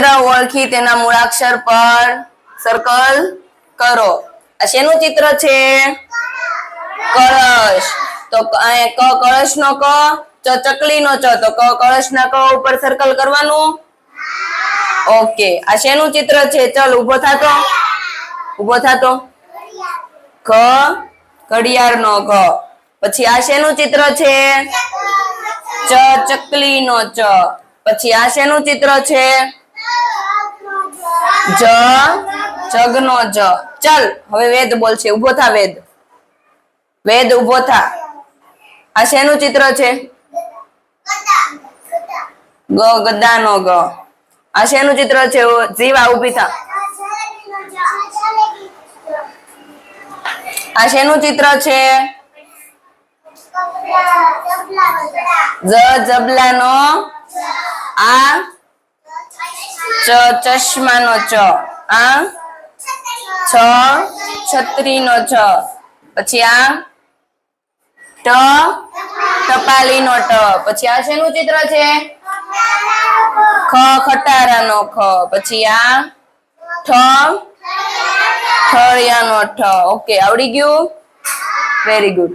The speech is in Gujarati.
ચિત્ર ઓળખી તેના મૂળાક્ષર પર સર્કલ કરો. આ શેનું ચિત્ર છે? કળશ. તો ક કળશ નો ક, ચ ચકલી નો ચ, તો કળશ ના ક ઉપર સર્કલ કરવાનું. ઓકે. આ શેનું ચિત્ર છે? ચલ ઉભો થાતો, ઉભો થાતો. ઘડિયાળ નો ઘ. પછી આ શેનું ચિત્ર છે? ચકલી નો ચ. પછી આ શેનું ચિત્ર છે? જગ નો જ. ચલ હવે વેદ બોલશે. ઉભો થા વેદ. વેદ ઉભો થા. આ શેનું ચિત્ર છે? ગદા નો ગ. આ શેનું ચિત્ર છે? જીવા ઉભી થા. આ શેનું ચિત્ર છે? જબલા નો આ ચશ્મા નો ચ. આ છત્રી નો છ. પછી આ ટપાલી નો ટ. પછી આ શેનું ચિત્ર છે? ખટારા નો ખ. પછી આ ઠળિયા નો ઠ. ઓકે, આવડી ગયું? Very good.